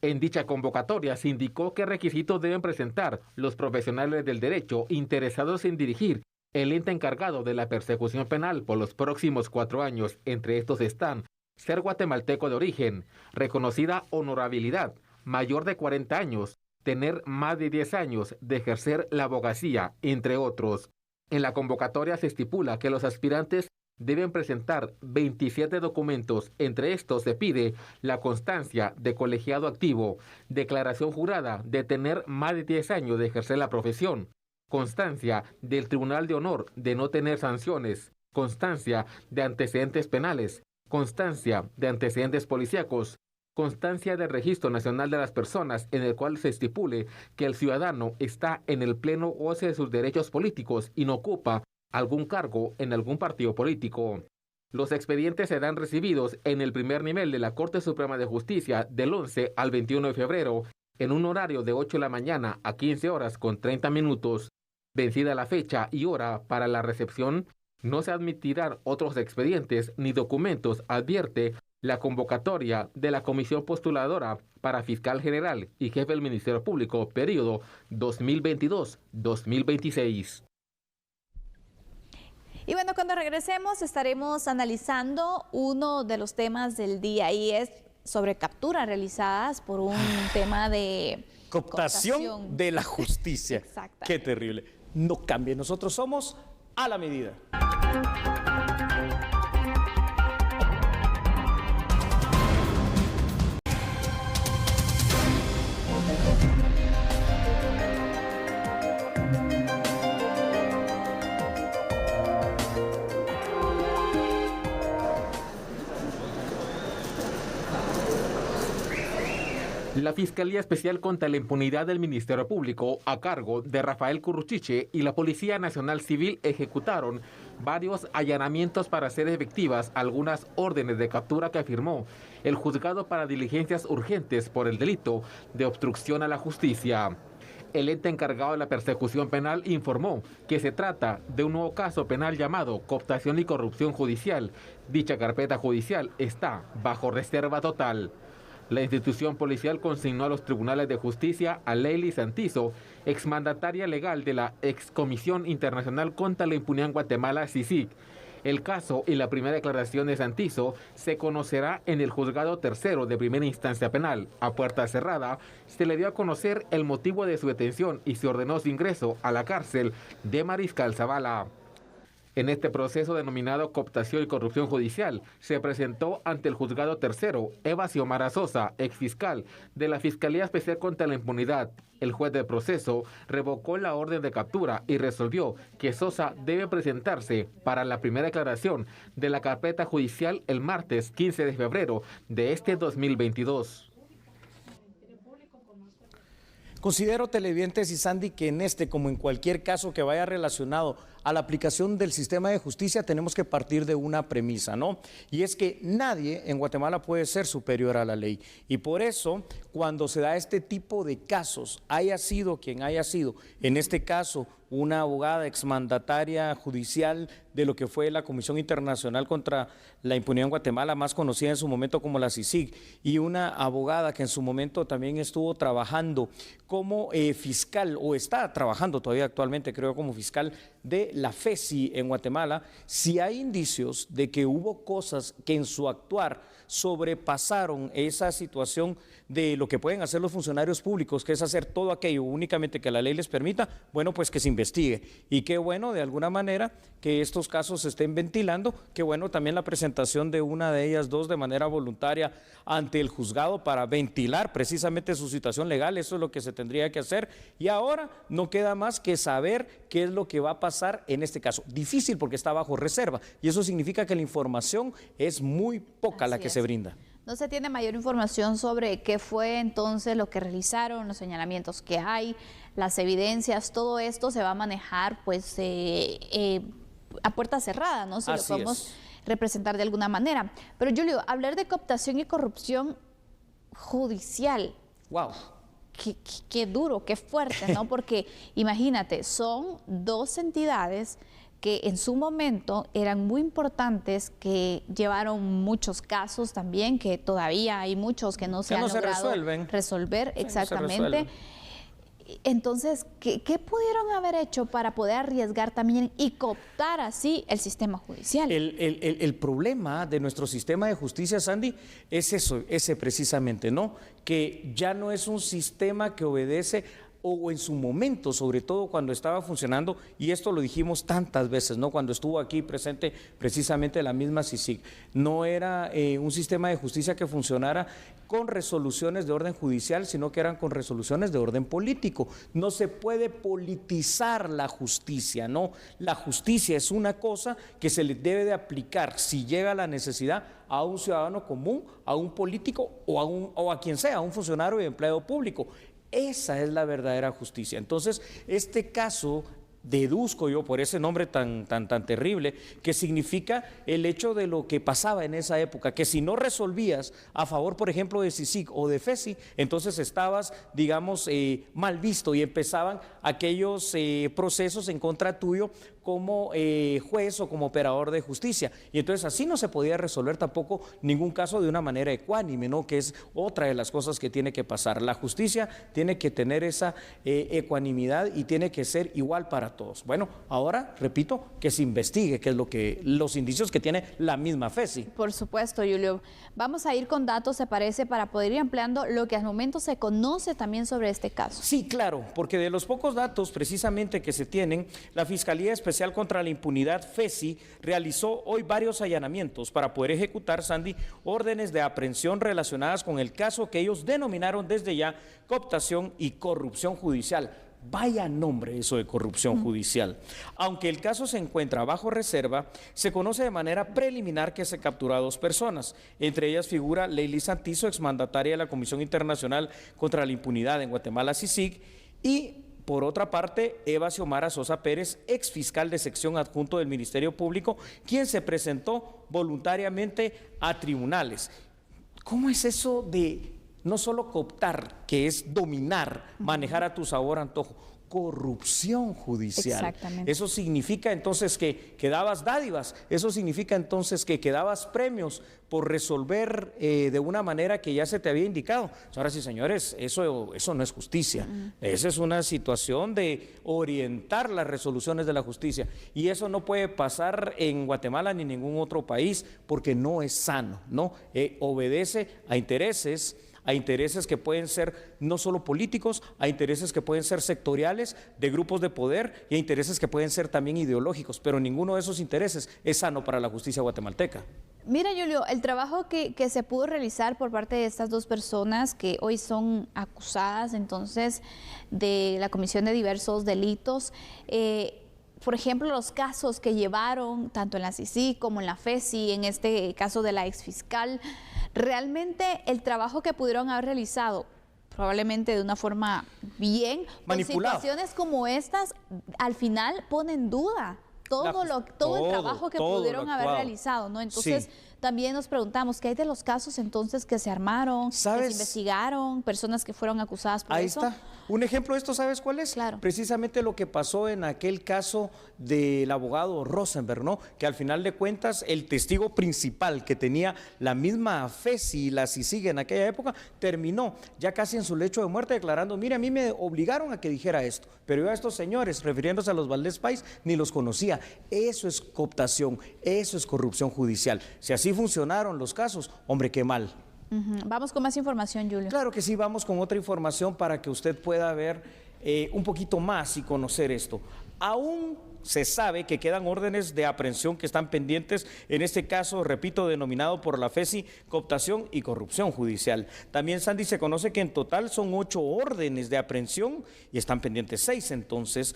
En dicha convocatoria se indicó qué requisitos deben presentar los profesionales del derecho interesados en dirigir el ente encargado de la persecución penal por los próximos 4 años. Entre estos están ser guatemalteco de origen, reconocida honorabilidad, mayor de 40 años, tener más de 10 años de ejercer la abogacía, entre otros. En la convocatoria se estipula que los aspirantes deben presentar 27 documentos. Entre estos se pide la constancia de colegiado activo, declaración jurada de tener más de 10 años de ejercer la profesión, constancia del Tribunal de Honor de no tener sanciones, constancia de antecedentes penales, constancia de antecedentes policíacos, constancia del Registro Nacional de las Personas en el cual se estipule que el ciudadano está en el pleno goce de sus derechos políticos y no ocupa algún cargo en algún partido político. Los expedientes serán recibidos en el primer nivel de la Corte Suprema de Justicia del 11 al 21 de febrero en un horario de 8 de la mañana a 15 horas con 30 minutos. Vencida la fecha y hora para la recepción, no se admitirán otros expedientes ni documentos, advierte La convocatoria de la comisión postuladora para fiscal general y jefe del Ministerio Público, periodo 2022-2026. Y bueno, cuando regresemos estaremos analizando uno de los temas del día y es sobre capturas realizadas por un tema de cooptación de la justicia. Exacto. Qué terrible. No cambie, nosotros somos a la medida. La Fiscalía Especial contra la Impunidad del Ministerio Público, a cargo de Rafael Curruchiche, y la Policía Nacional Civil ejecutaron varios allanamientos para hacer efectivas algunas órdenes de captura que firmó el juzgado para diligencias urgentes por el delito de obstrucción a la justicia. El ente encargado de la persecución penal informó que se trata de un nuevo caso penal llamado cooptación y corrupción judicial. Dicha carpeta judicial está bajo reserva total. La institución policial consignó a los tribunales de justicia a Leili Santizo, exmandataria legal de la Excomisión Internacional contra la Impunidad en Guatemala, CICIG. El caso y la primera declaración de Santizo se conocerá en el juzgado tercero de primera instancia penal. A puerta cerrada, se le dio a conocer el motivo de su detención y se ordenó su ingreso a la cárcel de Mariscal Zavala. En este proceso denominado cooptación y corrupción judicial, se presentó ante el juzgado tercero Eva Xiomara Sosa, exfiscal de la Fiscalía Especial contra la Impunidad. El juez del proceso revocó la orden de captura y resolvió que Sosa debe presentarse para la primera declaración de la carpeta judicial el martes 15 de febrero de este 2022. Considero, televidentes y Sandy, que en este, como en cualquier caso que vaya relacionado a la aplicación del sistema de justicia, tenemos que partir de una premisa, ¿no? Y es que nadie en Guatemala puede ser superior a la ley. Y por eso, cuando se da este tipo de casos, haya sido quien haya sido, en este caso, una abogada exmandataria judicial de lo que fue la Comisión Internacional contra la Impunidad en Guatemala, más conocida en su momento como la CICIG, y una abogada que en su momento también estuvo trabajando como fiscal, o está trabajando todavía actualmente, creo, como fiscal de la FESI en Guatemala, si hay indicios de que hubo cosas que en su actuar sobrepasaron esa situación de lo que pueden hacer los funcionarios públicos, que es hacer todo aquello únicamente que la ley les permita, bueno, pues que se investigue. Y qué bueno, de alguna manera, que estos casos se estén ventilando, qué bueno también la presentación de una de ellas dos de manera voluntaria ante el juzgado para ventilar precisamente su situación legal, eso es lo que se tendría que hacer. Y ahora no queda más que saber qué es lo que va a pasar en este caso. Difícil porque está bajo reserva y eso significa que la información es muy poca la que se brinda. No se tiene mayor información sobre qué fue entonces lo que realizaron, los señalamientos que hay, las evidencias, todo esto se va a manejar pues a puerta cerrada, ¿no? Si lo podemos representar de alguna manera. Pero Julio, hablar de cooptación y corrupción judicial. Wow. Qué duro, qué fuerte, ¿no? Porque imagínate, son dos entidades que en su momento eran muy importantes, que llevaron muchos casos también, que todavía hay muchos que no se han logrado resolver, exactamente. Entonces, ¿qué pudieron haber hecho para poder arriesgar también y cooptar así el sistema judicial? El problema de nuestro sistema de justicia, Sandy, es ese precisamente, ¿no? Que ya no es un sistema que obedece, o en su momento, sobre todo cuando estaba funcionando, y esto lo dijimos tantas veces, ¿no? Cuando estuvo aquí presente precisamente la misma CICIG, no era un sistema de justicia que funcionara con resoluciones de orden judicial, sino que eran con resoluciones de orden político. No se puede politizar la justicia, ¿no? La justicia es una cosa que se le debe de aplicar, si llega la necesidad, a un ciudadano común, a un político o a quien sea, a un funcionario y empleado público. Esa es la verdadera justicia. Entonces, este caso deduzco yo por ese nombre tan terrible, que significa el hecho de lo que pasaba en esa época, que si no resolvías a favor, por ejemplo, de CICIG o de FESI, entonces estabas, digamos, mal visto, y empezaban aquellos procesos en contra tuyo como juez o como operador de justicia. Y entonces así no se podía resolver tampoco ningún caso de una manera ecuánime, ¿no? Que es otra de las cosas que tiene que pasar. La justicia tiene que tener esa ecuanimidad y tiene que ser igual para todos. Bueno, ahora, repito, que se investigue, que es lo que los indicios que tiene la misma FESI. Por supuesto, Julio. Vamos a ir con datos, se parece, para poder ir ampliando lo que al momento se conoce también sobre este caso. Sí, claro, porque de los pocos datos precisamente que se tienen, la Fiscalía Especial contra la Impunidad, FESI, realizó hoy varios allanamientos para poder ejecutar, Sandy, órdenes de aprehensión relacionadas con el caso que ellos denominaron desde ya cooptación y corrupción judicial. Vaya nombre eso de corrupción judicial. Aunque el caso se encuentra bajo reserva, se conoce de manera preliminar que se capturó a 2 personas. Entre ellas figura Leili Santizo, exmandataria de la Comisión Internacional contra la Impunidad en Guatemala, CICIG, y por otra parte, Eva Xiomara Sosa Pérez, exfiscal de sección adjunto del Ministerio Público, quien se presentó voluntariamente a tribunales. ¿Cómo es eso de no solo cooptar, que es dominar, manejar a tu sabor antojo? Corrupción judicial. Exactamente. Eso significa entonces que dabas dádivas, eso significa entonces que dabas premios por resolver de una manera que ya se te había indicado. Ahora sí, señores, eso no es justicia. Esa es una situación de orientar las resoluciones de la justicia, y eso no puede pasar en Guatemala ni en ningún otro país, porque no es sano, ¿no? Obedece a intereses que pueden ser no solo políticos, a intereses que pueden ser sectoriales, de grupos de poder, y a intereses que pueden ser también ideológicos, pero ninguno de esos intereses es sano para la justicia guatemalteca. Mira, Julio, el trabajo que se pudo realizar por parte de estas 2 personas que hoy son acusadas entonces de la comisión de diversos delitos, por ejemplo, los casos que llevaron tanto en la CICIG como en la FESI, en este caso de la exfiscal, realmente el trabajo que pudieron haber realizado, probablemente de una forma bien, manipulado, situaciones como estas, al final ponen en duda todo el trabajo que pudieron haber realizado, ¿no? Entonces, también nos preguntamos, ¿qué hay de los casos entonces que se armaron, que se investigaron, personas que fueron acusadas por eso? Ahí está. Un ejemplo de esto, ¿sabes cuál es? Claro. Precisamente lo que pasó en aquel caso del abogado Rosenberg, ¿no? Que al final de cuentas, el testigo principal que tenía la misma FESI y la CICIG en aquella época, terminó ya casi en su lecho de muerte declarando, mire, a mí me obligaron a que dijera esto, pero yo a estos señores, refiriéndose a los Valdés Pais, ni los conocía. Eso es cooptación, eso es corrupción judicial. Si así funcionaron los casos, hombre, qué mal. Vamos con más información, Julio. Claro que sí, vamos con otra información para que usted pueda ver un poquito más y conocer esto. Aún se sabe que quedan órdenes de aprehensión que están pendientes, en este caso, repito, denominado por la FESI, cooptación y corrupción judicial. También, Sandy, se conoce que en total son 8 órdenes de aprehensión y están pendientes 6, entonces,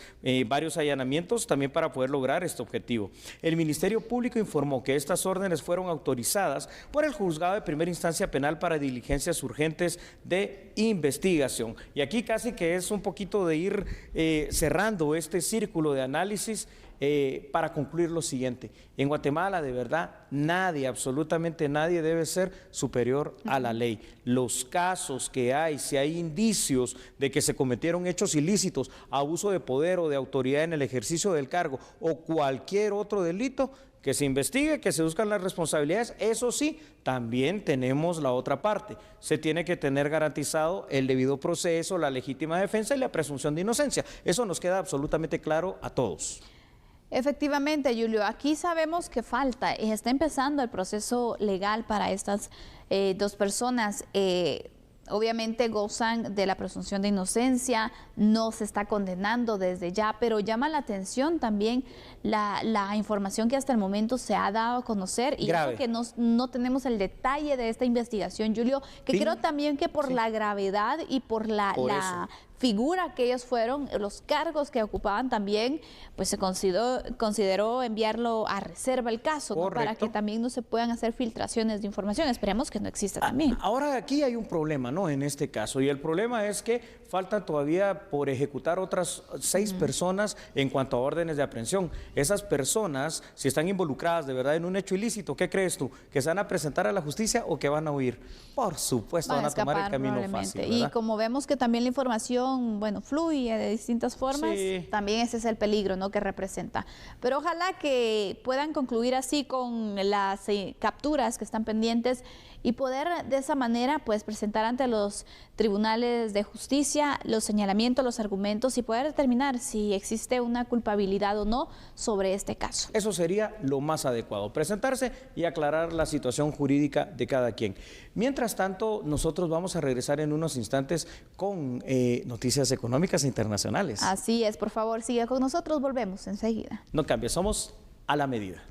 varios allanamientos también para poder lograr este objetivo. El Ministerio Público informó que estas órdenes fueron autorizadas por el Juzgado de Primera Instancia Penal para diligencias urgentes de investigación. Y aquí casi que es un poquito de ir cerrando este círculo de análisis para concluir lo siguiente. En Guatemala, de verdad, nadie, absolutamente nadie debe ser superior a la ley. Los casos que hay, si hay indicios de que se cometieron hechos ilícitos, abuso de poder o de autoridad en el ejercicio del cargo o cualquier otro delito, que se investigue, que se buscan las responsabilidades. Eso sí, también tenemos la otra parte. Se tiene que tener garantizado el debido proceso, la legítima defensa y la presunción de inocencia. Eso nos queda absolutamente claro a todos. Efectivamente, Julio, aquí sabemos que falta y está empezando el proceso legal para estas 2 personas. Obviamente gozan de la presunción de inocencia, no se está condenando desde ya, pero llama la atención también la información que hasta el momento se ha dado a conocer, y eso que no tenemos el detalle de esta investigación, Julio, que creo también que por la gravedad y por la figura que ellos fueron, los cargos que ocupaban también, pues se consideró enviarlo a reserva el caso, ¿no? Para que también no se puedan hacer filtraciones de información. Esperemos que no exista también. Ahora aquí hay un problema, ¿no? En este caso, y el problema es que faltan todavía por ejecutar otras 6 personas en cuanto a órdenes de aprehensión. Esas personas, si están involucradas de verdad en un hecho ilícito, ¿qué crees tú? ¿Que se van a presentar a la justicia o que van a huir? Por supuesto, van a tomar el camino fácil, ¿verdad? Y como vemos que también la información, bueno, fluye de distintas formas, sí, también ese es el peligro, ¿no?, que representa. Pero ojalá que puedan concluir así con las capturas que están pendientes y poder de esa manera pues presentar ante los tribunales de justicia los señalamientos, los argumentos y poder determinar si existe una culpabilidad o no sobre este caso. Eso sería lo más adecuado, presentarse y aclarar la situación jurídica de cada quien. Mientras tanto, nosotros vamos a regresar en unos instantes con noticias económicas e internacionales. Así es, por favor, sigue con nosotros, volvemos enseguida. No cambie, somos A la Medida.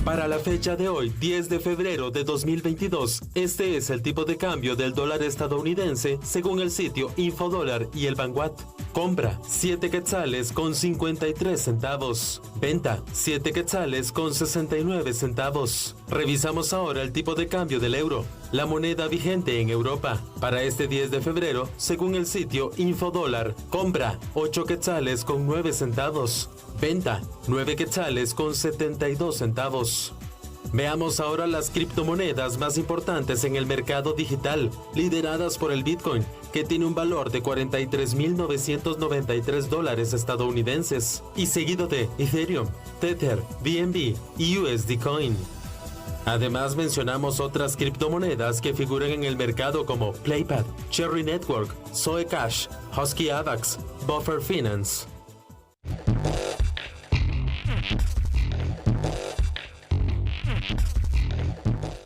Para la fecha de hoy, 10 de febrero de 2022, este es el tipo de cambio del dólar estadounidense según el sitio Infodólar y el Vanguard. Compra 7 quetzales con 53 centavos. Venta 7 quetzales con 69 centavos. Revisamos ahora el tipo de cambio del euro, la moneda vigente en Europa. Para este 10 de febrero, según el sitio Infodólar, compra 8 quetzales con 9 centavos. Venta 9 quetzales con 72 centavos. Veamos ahora las criptomonedas más importantes en el mercado digital, lideradas por el Bitcoin, que tiene un valor de $43,993 estadounidenses, y seguido de Ethereum, Tether, BNB y USD Coin. Además mencionamos otras criptomonedas que figuran en el mercado como PlayPad, Cherry Network, Zoe Cash, Husky Avax, Buffer Finance.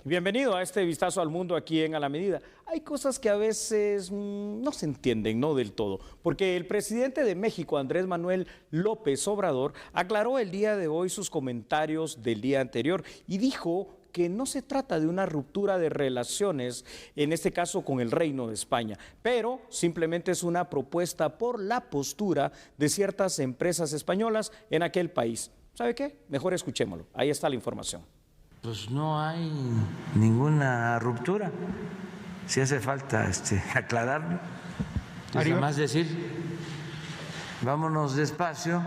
Bienvenido a este vistazo al mundo aquí en A la Medida. Hay cosas que a veces no se entienden, no del todo, porque el presidente de México, Andrés Manuel López Obrador, aclaró el día de hoy sus comentarios del día anterior y dijo que no se trata de una ruptura de relaciones, en este caso con el Reino de España, pero simplemente es una propuesta por la postura de ciertas empresas españolas en aquel país. ¿Sabe qué? Mejor escuchémoslo. Ahí está la información. Pues no hay ninguna ruptura. Si hace falta aclararlo, además decir, vámonos despacio,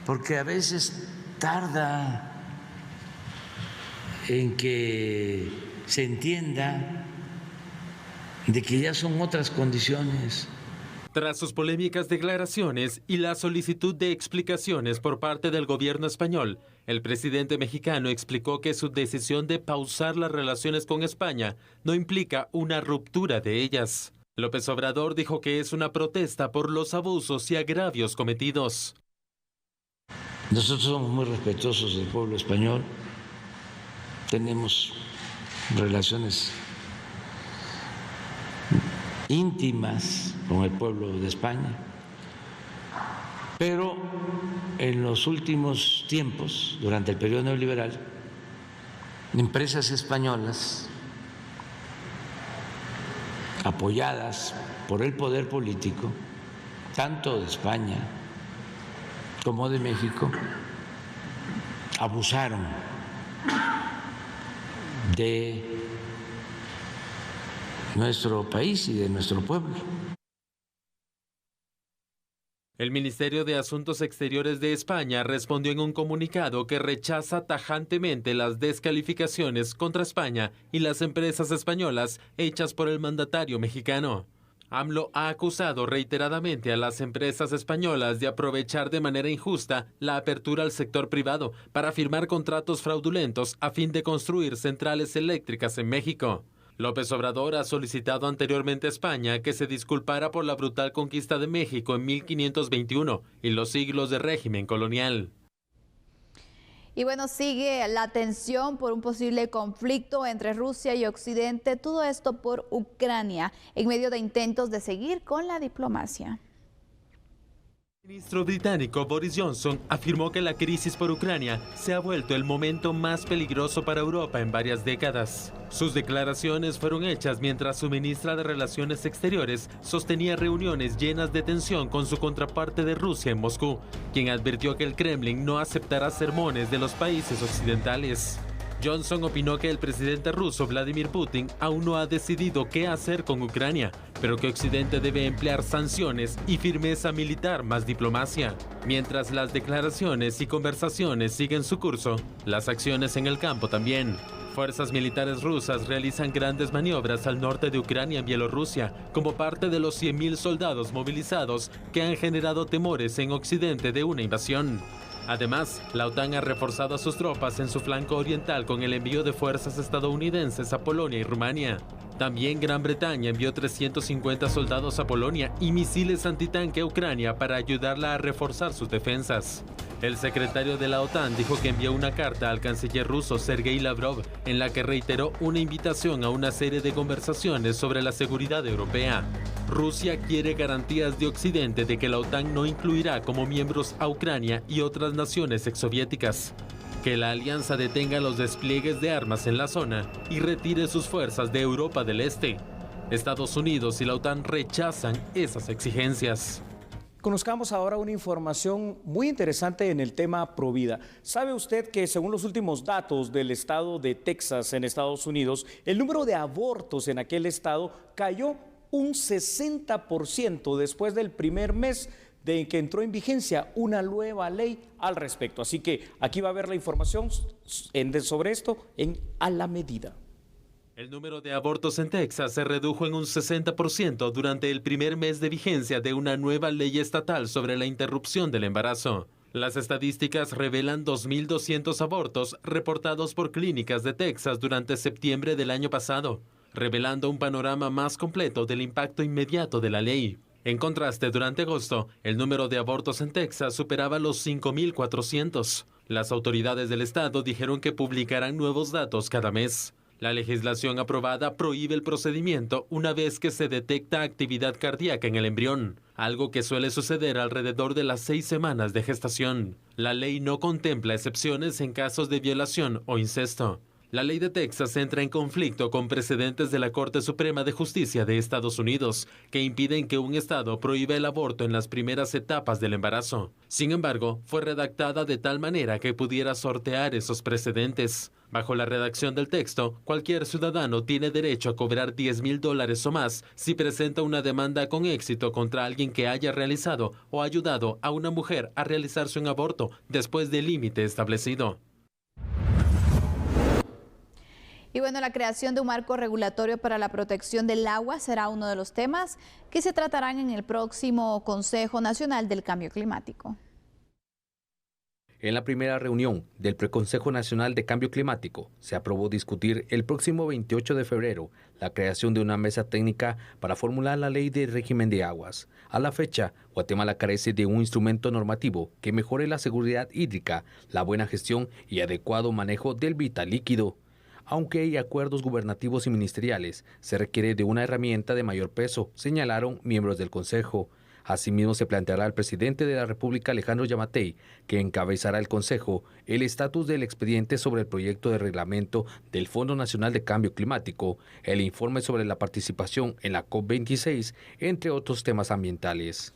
porque a veces tarda en que se entienda de que ya son otras condiciones. Tras sus polémicas declaraciones y la solicitud de explicaciones por parte del gobierno español, el presidente mexicano explicó que su decisión de pausar las relaciones con España no implica una ruptura de ellas. López Obrador dijo que es una protesta por los abusos y agravios cometidos. Nosotros somos muy respetuosos del pueblo español, tenemos relaciones íntimas con el pueblo de España, pero en los últimos tiempos, durante el periodo neoliberal, empresas españolas apoyadas por el poder político, tanto de España como de México, abusaron de nuestro país y de nuestro pueblo. El Ministerio de Asuntos Exteriores de España respondió en un comunicado que rechaza tajantemente las descalificaciones contra España y las empresas españolas hechas por el mandatario mexicano. AMLO ha acusado reiteradamente a las empresas españolas de aprovechar de manera injusta la apertura al sector privado para firmar contratos fraudulentos a fin de construir centrales eléctricas en México. López Obrador ha solicitado anteriormente a España que se disculpara por la brutal conquista de México en 1521 y los siglos de régimen colonial. Y bueno, sigue la tensión por un posible conflicto entre Rusia y Occidente, todo esto por Ucrania, en medio de intentos de seguir con la diplomacia. El ministro británico Boris Johnson afirmó que la crisis por Ucrania se ha vuelto el momento más peligroso para Europa en varias décadas. Sus declaraciones fueron hechas mientras su ministra de Relaciones Exteriores sostenía reuniones llenas de tensión con su contraparte de Rusia en Moscú, quien advirtió que el Kremlin no aceptará sermones de los países occidentales. Johnson opinó que el presidente ruso Vladimir Putin aún no ha decidido qué hacer con Ucrania, pero que Occidente debe emplear sanciones y firmeza militar más diplomacia. Mientras las declaraciones y conversaciones siguen su curso, las acciones en el campo también. Fuerzas militares rusas realizan grandes maniobras al norte de Ucrania y Bielorrusia, como parte de los 100.000 soldados movilizados que han generado temores en Occidente de una invasión. Además, la OTAN ha reforzado a sus tropas en su flanco oriental con el envío de fuerzas estadounidenses a Polonia y Rumania. También Gran Bretaña envió 350 soldados a Polonia y misiles antitanque a Ucrania para ayudarla a reforzar sus defensas. El secretario de la OTAN dijo que envió una carta al canciller ruso Sergei Lavrov en la que reiteró una invitación a una serie de conversaciones sobre la seguridad europea. Rusia quiere garantías de Occidente de que la OTAN no incluirá como miembros a Ucrania y otras naciones exsoviéticas, que la alianza detenga los despliegues de armas en la zona y retire sus fuerzas de Europa del Este. Estados Unidos y la OTAN rechazan esas exigencias. Conozcamos ahora una información muy interesante en el tema Provida. ¿Sabe usted que según los últimos datos del estado de Texas en Estados Unidos, el número de abortos en aquel estado cayó un 60% después del primer mes de que entró en vigencia una nueva ley al respecto? Así que aquí va a ver la información sobre esto en A la Medida. El número de abortos en Texas se redujo en un 60% durante el primer mes de vigencia de una nueva ley estatal sobre la interrupción del embarazo. Las estadísticas revelan 2.200 abortos reportados por clínicas de Texas durante septiembre del año pasado, revelando un panorama más completo del impacto inmediato de la ley. En contraste, durante agosto, el número de abortos en Texas superaba los 5.400. Las autoridades del estado dijeron que publicarán nuevos datos cada mes. La legislación aprobada prohíbe el procedimiento una vez que se detecta actividad cardíaca en el embrión, algo que suele suceder alrededor de las 6 semanas de gestación. La ley no contempla excepciones en casos de violación o incesto. La ley de Texas entra en conflicto con precedentes de la Corte Suprema de Justicia de Estados Unidos que impiden que un estado prohíba el aborto en las primeras etapas del embarazo. Sin embargo, fue redactada de tal manera que pudiera sortear esos precedentes. Bajo la redacción del texto, cualquier ciudadano tiene derecho a cobrar $10,000 o más si presenta una demanda con éxito contra alguien que haya realizado o ayudado a una mujer a realizarse un aborto después del límite establecido. Y bueno, la creación de un marco regulatorio para la protección del agua será uno de los temas que se tratarán en el próximo Consejo Nacional del Cambio Climático. En la primera reunión del Preconsejo Nacional de Cambio Climático se aprobó discutir el próximo 28 de febrero la creación de una mesa técnica para formular la ley de régimen de aguas. A la fecha, Guatemala carece de un instrumento normativo que mejore la seguridad hídrica, la buena gestión y adecuado manejo del vital líquido. Aunque hay acuerdos gubernativos y ministeriales, se requiere de una herramienta de mayor peso, señalaron miembros del Consejo. Asimismo, se planteará al presidente de la República, Alejandro Yamatei, que encabezará el Consejo, el estatus del expediente sobre el proyecto de reglamento del Fondo Nacional de Cambio Climático, el informe sobre la participación en la COP26, entre otros temas ambientales.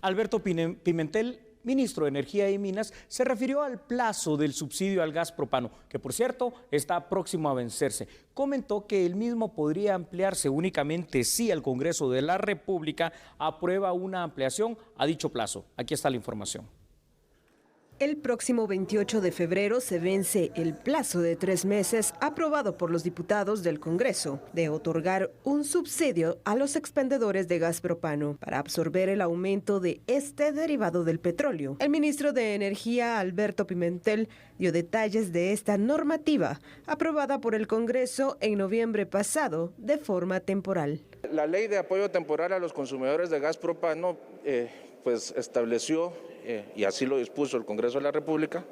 Alberto Pimentel, ministro de Energía y Minas, se refirió al plazo del subsidio al gas propano, que por cierto está próximo a vencerse. Comentó que el mismo podría ampliarse únicamente si el Congreso de la República aprueba una ampliación a dicho plazo. Aquí está la información. El próximo 28 de febrero se vence el plazo de 3 meses aprobado por los diputados del Congreso de otorgar un subsidio a los expendedores de gas propano para absorber el aumento de este derivado del petróleo. El ministro de Energía, Alberto Pimentel, dio detalles de esta normativa aprobada por el Congreso en noviembre pasado de forma temporal. La ley de apoyo temporal a los consumidores de gas propano pues estableció y así lo dispuso el Congreso de la República,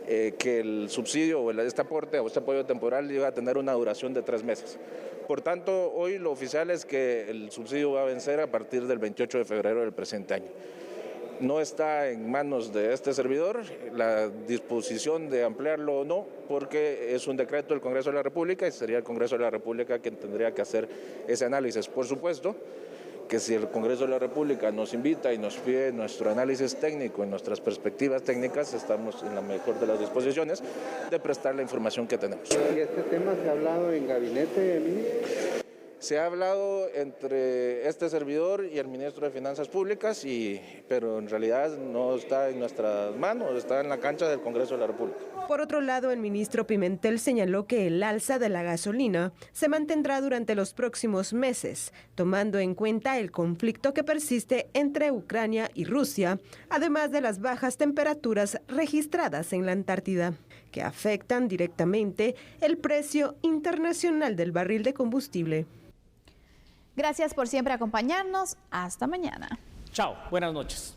que el subsidio o este aporte o este apoyo temporal iba a tener una duración de 3 meses. Por tanto, hoy lo oficial es que el subsidio va a vencer a partir del 28 de febrero del presente año. No está en manos de este servidor la disposición de ampliarlo o no, porque es un decreto del Congreso de la República y sería el Congreso de la República quien tendría que hacer ese análisis. Por supuesto que si el Congreso de la República nos invita y nos pide nuestro análisis técnico y nuestras perspectivas técnicas, estamos en la mejor de las disposiciones de prestar la información que tenemos. ¿Y este tema se ha hablado en gabinete, ministro? Se ha hablado entre este servidor y el ministro de Finanzas Públicas, pero en realidad no está en nuestras manos, está en la cancha del Congreso de la República. Por otro lado, el ministro Pimentel señaló que el alza de la gasolina se mantendrá durante los próximos meses, tomando en cuenta el conflicto que persiste entre Ucrania y Rusia, además de las bajas temperaturas registradas en la Antártida, que afectan directamente el precio internacional del barril de combustible. Gracias por siempre acompañarnos. Hasta mañana. Chao, buenas noches.